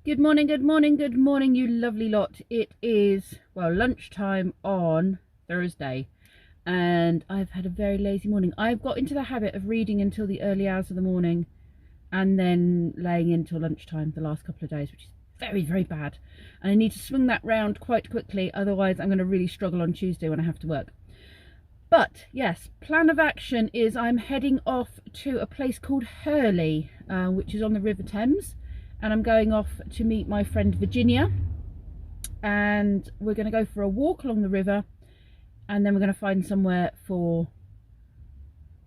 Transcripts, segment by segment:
Good morning, good morning, good morning, you lovely lot. It is, well, lunchtime on Thursday, and I've had a very lazy morning. I've got into the habit of reading until the early hours of the morning and then laying until lunchtime the last couple of days, which is very, very bad. And I need to swing that round quite quickly, otherwise I'm going to really struggle on Tuesday when I have to work. But yes, plan of action is I'm heading off to a place called Hurley, which is on the River Thames. And I'm going off to meet my friend Virginia, and we're going to go for a walk along the river, and then we're going to find somewhere for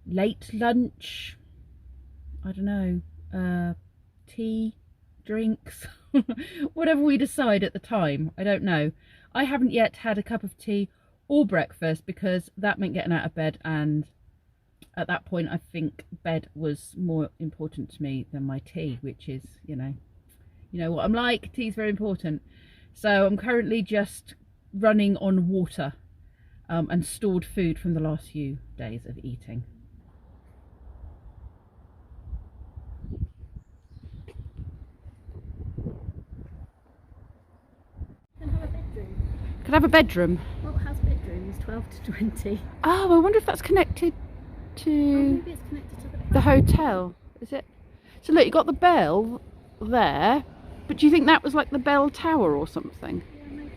late lunch. I don't know, tea, drinks, whatever we decide at the time. I don't know. I haven't yet had a cup of tea or breakfast because that meant getting out of bed, and at that point I think bed was more important to me than my tea, which is, you know what I'm like, tea's very important. So I'm currently just running on water and stored food from the last few days of eating. Can have a bedroom. Could I have a bedroom? Well, it has bedrooms, 12 to 20. Oh, I wonder if that's connected to Maybe it's connected to the hotel. Is it? So look, you got the bell there, but do you think that was like the bell tower or something? Yeah, maybe.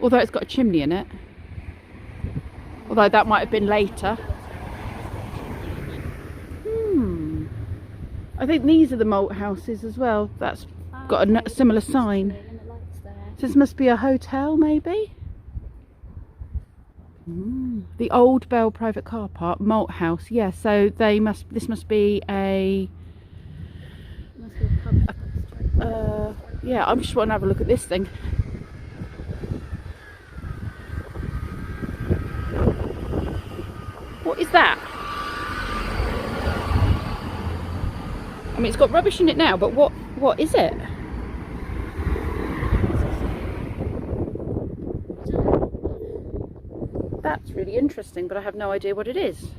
Although it's got a chimney in it. Although that might have been later. I think these are the malt houses as well. That's got a similar sign. So this must be a hotel, maybe? The Old Bell Private Car Park, Malt House. Yeah, so this must be a... Must be a pub. Yeah, I'm just want to have a look at this thing. What is that? I mean, it's got rubbish in it now, but what is it? That's really interesting, but I have no idea what it is.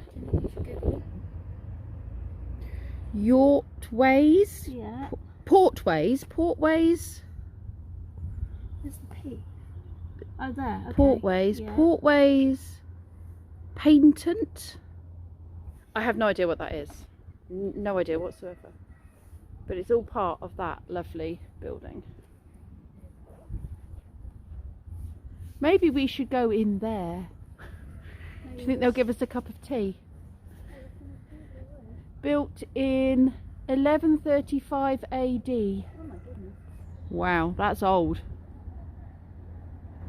Yortways? Yeah. Portways? Portways? Where's the P? Oh, there. Okay. Portways? Yeah. Portways? Patent? I have no idea what that is. No idea whatsoever. But it's all part of that lovely building. Maybe we should go in there. Do you think they'll give us a cup of tea? Built in 1135 AD. Oh my goodness. Wow, that's old.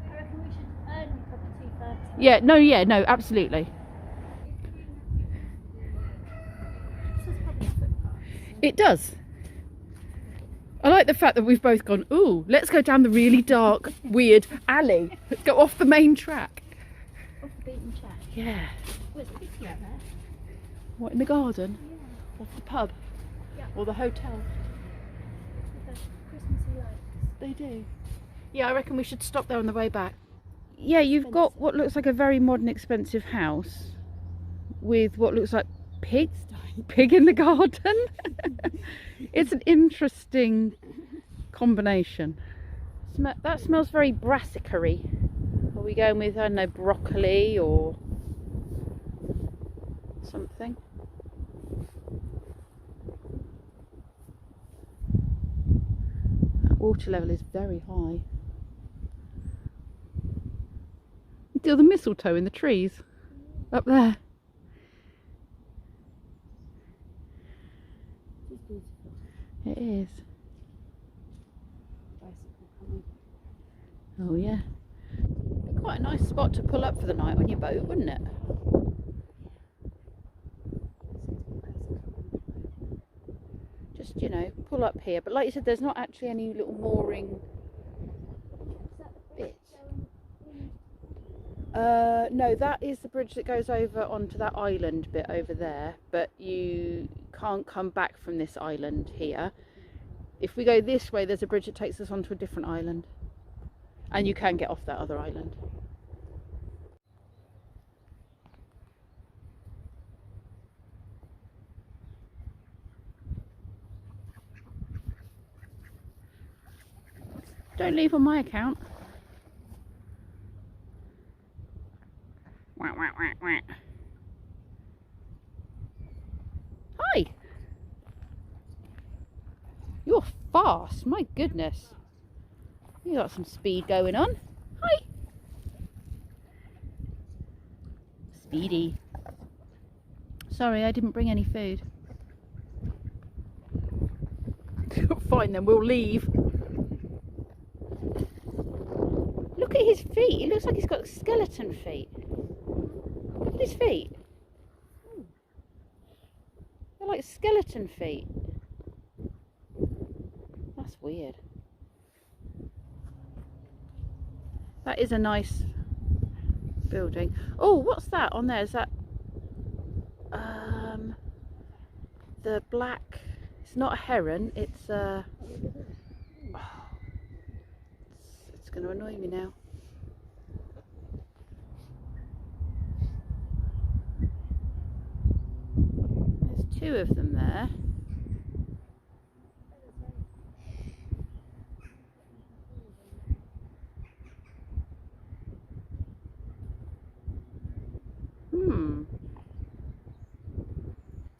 I reckon we should earn a cup of tea first. Yeah, no, absolutely. It does. I like the fact that we've both gone, ooh, let's go down the really dark, weird alley. Let's go off the main track. Off the beaten track. Yeah. Where's the picture out there? What, in the garden? Yeah. Off the pub? Yeah. Or the hotel? With the Christmassy lights. They do. Yeah, I reckon we should stop there on the way back. Yeah, you've got what looks like a very modern, expensive house with what looks like pig in the garden. It's an interesting combination. That smells very brassicary. Are we going with, I don't know, broccoli or something? That water level is very high. Do the mistletoe in the trees up there. It is. Oh yeah. Be quite a nice spot to pull up for the night on your boat, wouldn't it? Just, you know, pull up here. But like you said, there's not actually any little mooring bits. No, that is the bridge that goes over onto that island bit over there, but you can't come back from this island here. If we go this way, there's a bridge that takes us onto a different island, and you can get off that other island. Don't leave on my account. Wah, wah, wah, wah. Hi. You're fast, my goodness. You got some speed going on. Hi. Speedy. Sorry, I didn't bring any food. Fine then, we'll leave. Look at his feet. It looks like he's got skeleton feet. Look at his feet. They're like skeleton feet. That's weird. That is a nice building. Oh, what's that on there? Is that the black? It's not a heron. It's oh, it's going to annoy me now. There's two of them there.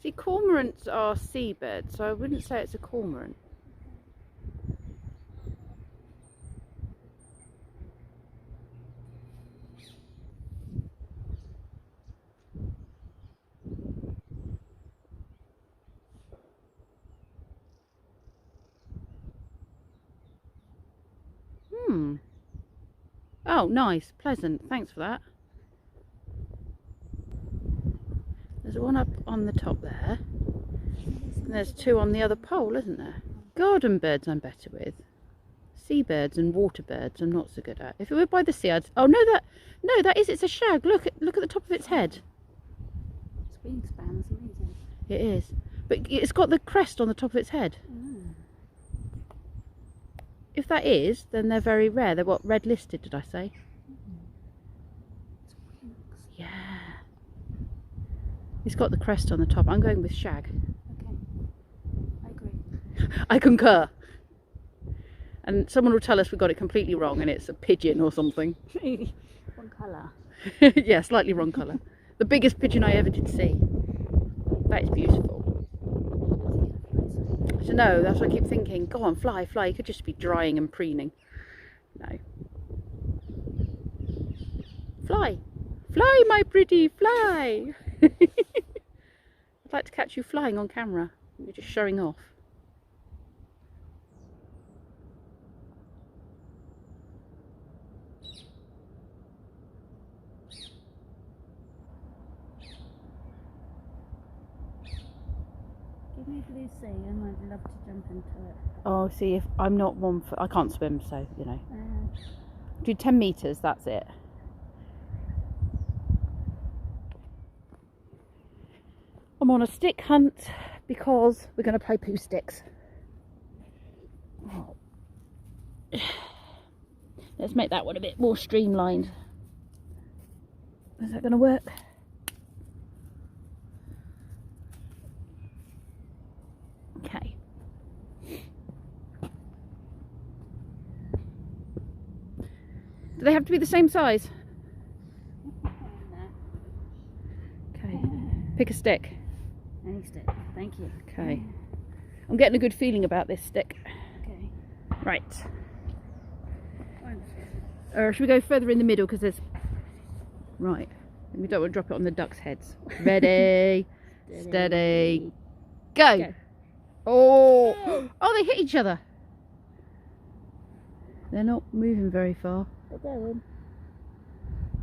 See, cormorants are seabirds, so I wouldn't say it's a cormorant. Oh, nice, pleasant. Thanks for that. There's one up on the top there. And there's two on the other pole, isn't there? Garden birds I'm better with. Seabirds and water birds I'm not so good at. If it were by the sea, I'd... Oh, no, that is, it's a shag. Look at the top of its head. Its wingspan is amazing. It is. But it's got the crest on the top of its head. If that is, then they're very rare. They're what, red listed, did I say? Yeah. It's got the crest on the top. I'm going with shag. Okay. I agree. I concur. And someone will tell us we got it completely wrong and it's a pigeon or something. One colour. Yeah, slightly wrong colour. The biggest pigeon I ever did see. That is beautiful. So no, that's what I keep thinking. Go on, fly, fly. You could just be drying and preening. No. Fly. Fly, my pretty, fly. I'd like to catch you flying on camera. You're just showing off. Give me a blue sea and I'd love to jump into it. Oh, see, if I'm not one for... I can't swim, so, you know. Do 10 metres, that's it. I'm on a stick hunt because we're going to play poo sticks. Oh. Let's make that one a bit more streamlined. Is that going to work? Okay. Do they have to be the same size? Okay. Pick a stick. Any stick, thank you. Okay. I'm getting a good feeling about this stick. Okay. Right. Or should we go further in the middle because there's... Right. We don't want to drop it on the ducks' heads. Ready, steady, go. Oh! Oh, they hit each other. They're not moving very far. They're going.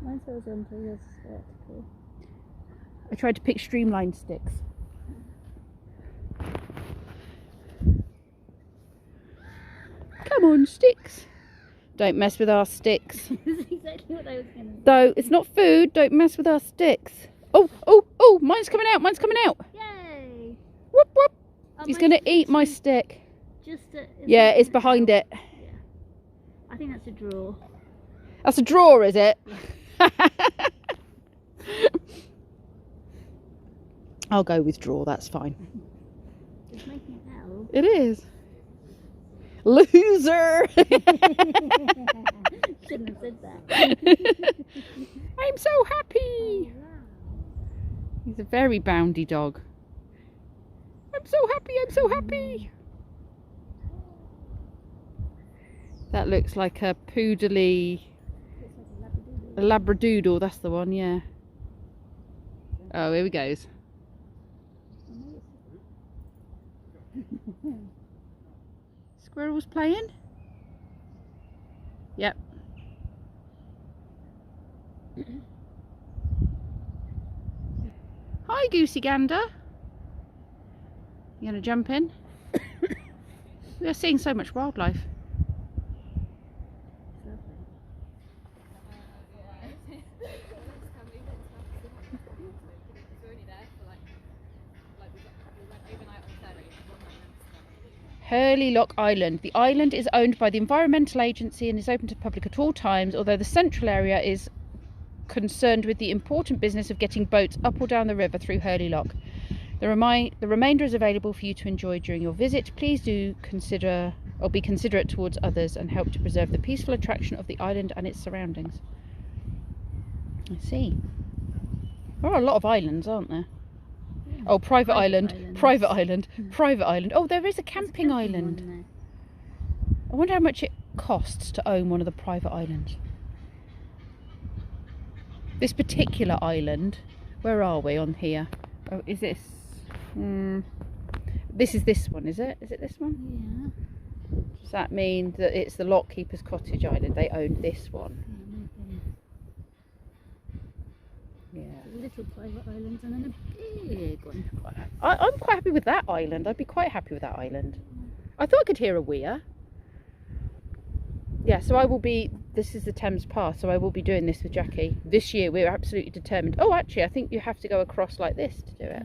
Mine's horizontal, yours is vertical. I tried to pick streamlined sticks. Come on, sticks. Don't mess with our sticks. That's exactly what I was going to say. Though it's not food, don't mess with our sticks. Oh, oh, oh, mine's coming out, mine's coming out. Yay! Whoop, whoop. Oh, He's going to eat my stick. Just Yeah, it's behind it. Yeah. I think that's a draw. That's a draw, is it? I'll go with draw, that's fine. It's making it now. It is. Loser! Shouldn't have said that. I'm so happy! He's a very boundy dog. I'm so happy, I'm so happy! That looks like a poodly... A labradoodle, that's the one, yeah. Oh, here he goes. Squirrel's playing? Yep. Hi, Goosey Gander. You gonna jump in? We are seeing so much wildlife. Hurley Lock Island. The island is owned by the Environmental Agency and is open to the public at all times, although the central area is concerned with the important business of getting boats up or down the river through Hurley Lock. The remainder is available for you to enjoy during your visit. Please do consider or be considerate towards others and help to preserve the peaceful attraction of the island and its surroundings. I see. There are a lot of islands, aren't there? Oh, private island, private island, private island. Oh, there is a camping island. I wonder how much it costs to own one of the private islands. This particular island, where are we on here? Oh, is this? This is this one, is it? Is it this one? Yeah. Does that mean that it's the Lockkeeper's Cottage Island? They own this one. Yeah. Little private islands and then a big one. I'm quite happy with that island. I'd be quite happy with that island. I thought I could hear a weir. Yeah, so I will be, this is the Thames Pass, so I will be doing this with Jackie. This year we're absolutely determined. Oh, actually, I think you have to go across like this to do it.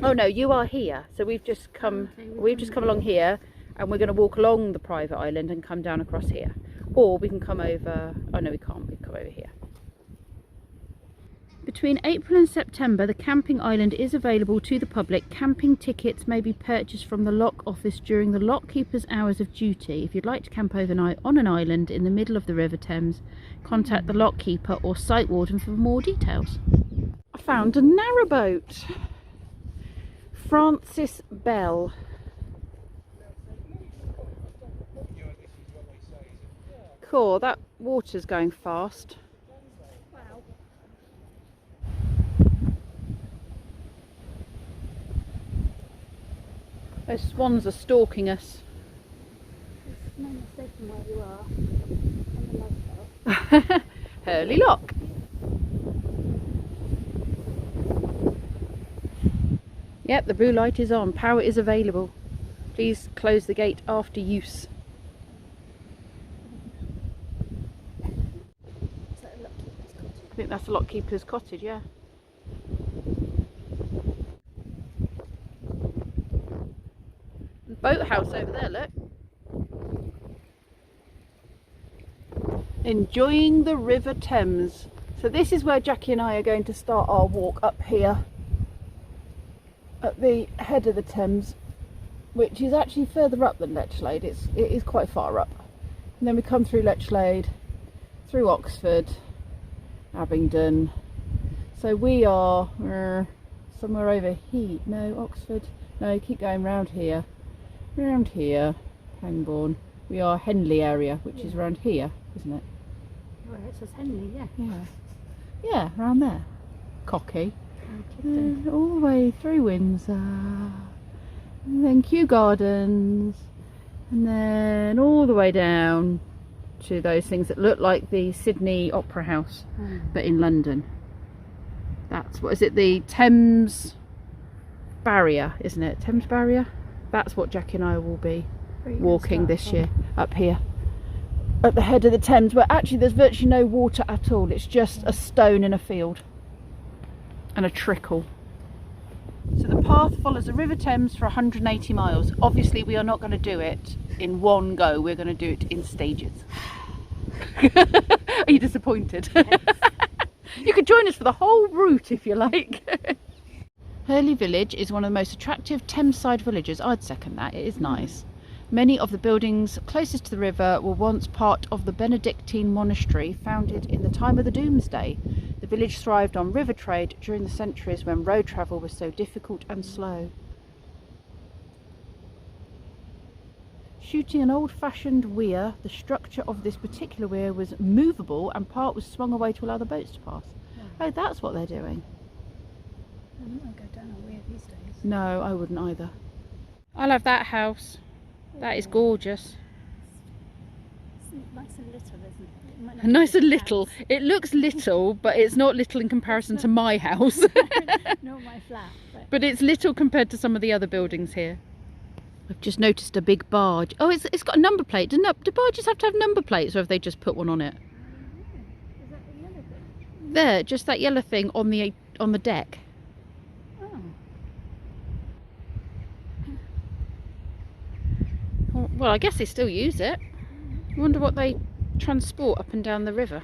Oh no, you are here. So we've just come, along here and we're going to walk along the private island and come down across here. Or we can come over, oh no we can't, we can come over here. Between April and September, the camping island is available to the public. Camping tickets may be purchased from the lock office during the lockkeeper's hours of duty. If you'd like to camp overnight on an island in the middle of the River Thames, contact the lockkeeper or site warden for more details. I found a narrowboat. Francis Bell. Cool, that water's going fast. Those swans are stalking us. There's no mistaking where you are. On the lifeboat. Hurley Lock. Yep, the blue light is on. Power is available. Please close the gate after use. Is that a lockkeeper's cottage? I think that's the lockkeeper's cottage, yeah. Boathouse over there, look. Enjoying the River Thames. So this is where Jackie and I are going to start our walk up here at the head of the Thames, which is actually further up than Lechlade. It is quite far up. And then we come through Lechlade, through Oxford, Abingdon. So we are somewhere over here. No, Oxford. No, keep going round here. Around here, Pangbourne. We are Henley area, which is around here, isn't it? Right, it says Henley, yeah. Yeah, around there. Cocky. And all the way through Windsor. And then Kew Gardens. And then all the way down to those things that look like the Sydney Opera House, but in London. That's, what is it, the Thames Barrier, isn't it? Thames Barrier? That's what Jackie and I will be walking this year, up here at the head of the Thames, where actually there's virtually no water at all. It's just a stone in a field and a trickle. So the path follows the River Thames for 180 miles. Obviously we are not going to do it in one go, we're going to do it in stages. Are you disappointed? Yes. You could join us for the whole route if you like. Hurley Village is one of the most attractive Thameside villages. I'd second that, it is nice. Many of the buildings closest to the river were once part of the Benedictine monastery founded in the time of the Doomsday. The village thrived on river trade during the centuries when road travel was so difficult and slow. Shooting an old-fashioned weir, the structure of this particular weir was movable and part was swung away to allow the boats to pass. Oh, that's what they're doing. I'm not going to go down a weir these days. No, I wouldn't either. I'll have that house. That is gorgeous. It's nice and little, isn't it? It might not Nice be and a little. house. It looks little, but it's not little in comparison to my house. Not my flat, But it's little compared to some of the other buildings here. I've just noticed a big barge. Oh, it's got a number plate. Do barges have to have number plates, or have they just put one on it? Is that the yellow thing? There, just that yellow thing on the deck. Oh. Well, I guess they still use it. I wonder what they transport up and down the river.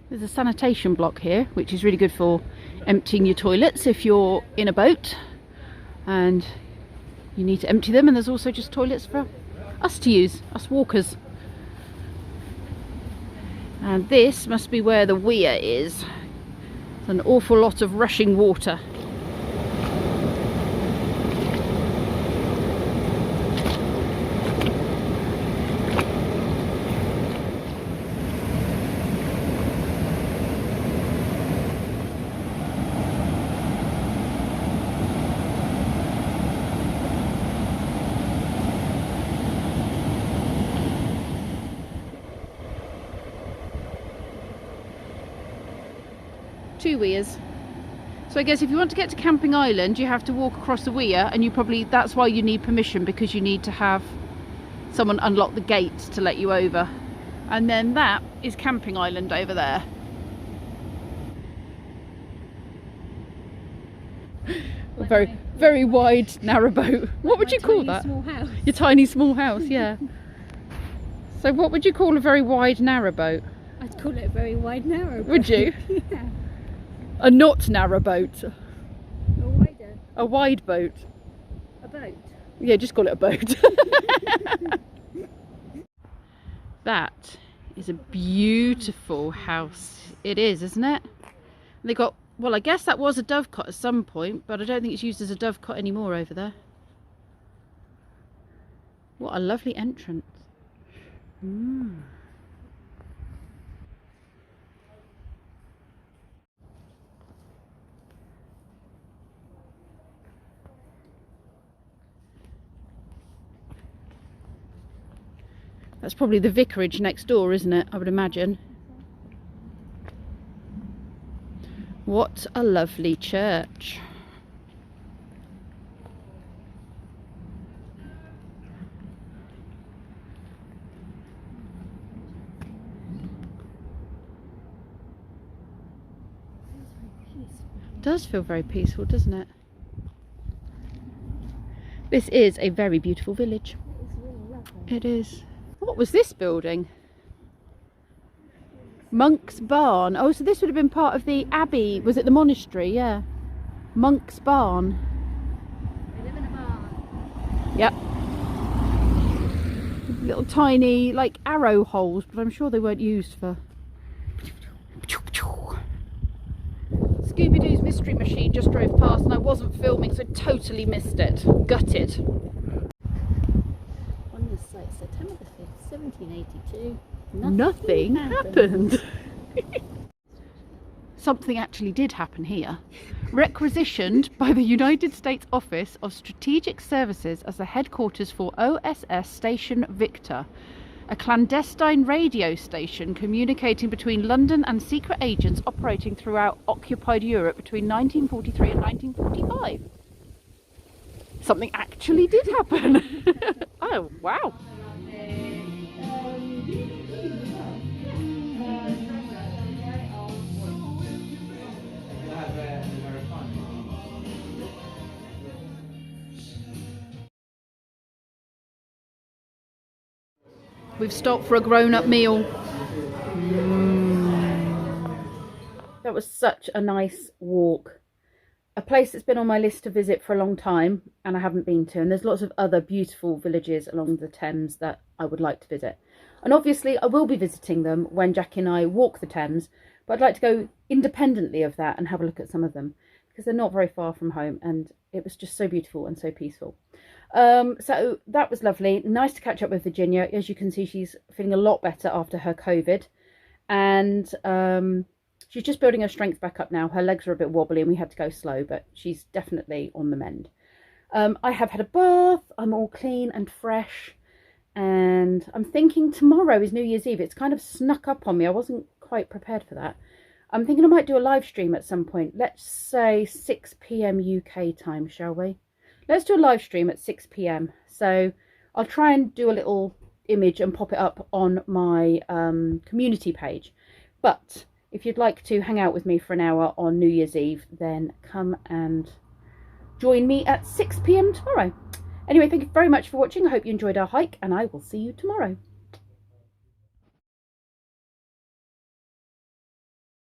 There's a sanitation block here, which is really good for emptying your toilets if you're in a boat and you need to empty them, and there's also just toilets for us to use, us walkers. And this must be where the weir is. There's an awful lot of rushing water. Two weirs. So I guess if you want to get to Camping Island, you have to walk across the weir, and that's why you need permission, because you need to have someone unlock the gates to let you over. And then that is Camping Island over there. A very, very wide, narrow boat. What would you call that? Small house. Your tiny small house, yeah. So what would you call a very wide, narrow boat? I'd call it a very wide, narrow boat. Would you? Yeah. A not narrow boat. Or wider. A wide boat. A boat. Yeah, just call it a boat. That is a beautiful house. It is, isn't it? They got, well, I guess that was a dovecot at some point, but I don't think it's used as a dovecot anymore over there. What a lovely entrance. That's probably the vicarage next door, isn't it? I would imagine. What a lovely church. It does feel very peaceful, doesn't it? This is a very beautiful village. It's really lovely. It is. What was this building? Monk's Barn. Oh, so this would have been part of the abbey. Was it the monastery? Yeah. Monk's Barn. We live in a barn. Yep. Little tiny, like, arrow holes, but I'm sure they weren't used for... Scooby-Doo's Mystery Machine just drove past and I wasn't filming, so I totally missed it. Gutted. On this site, September the 5th, 1782. Nothing happened. Something actually did happen here. Requisitioned by the United States Office of Strategic Services as the headquarters for OSS Station Victor, a clandestine radio station communicating between London and secret agents operating throughout occupied Europe between 1943 and 1945. Something actually did happen. Oh, wow. We've stopped for a grown-up meal. That was such a nice walk. A place that's been on my list to visit for a long time and I haven't been to. And there's lots of other beautiful villages along the Thames that I would like to visit. And obviously I will be visiting them when Jackie and I walk the Thames. But I'd like to go independently of that and have a look at some of them, because they're not very far from home and it was just so beautiful and so peaceful. So that was lovely. Nice to catch up with Virginia. As you can see, she's feeling a lot better after her COVID. And she's just building her strength back up now. Her legs are a bit wobbly and we had to go slow, but she's definitely on the mend. I have had a bath. I'm all clean and fresh. And I'm thinking tomorrow is New Year's Eve. It's kind of snuck up on me. I wasn't quite prepared for that. I'm thinking I might do a live stream at some point. Let's say 6 p.m. UK time, shall we? Let's do a live stream at 6 p.m. So I'll try and do a little image and pop it up on my community page. But if you'd like to hang out with me for an hour on New Year's Eve, then come and join me at 6 p.m. tomorrow. Anyway, thank you very much for watching. I hope you enjoyed our hike and I will see you tomorrow.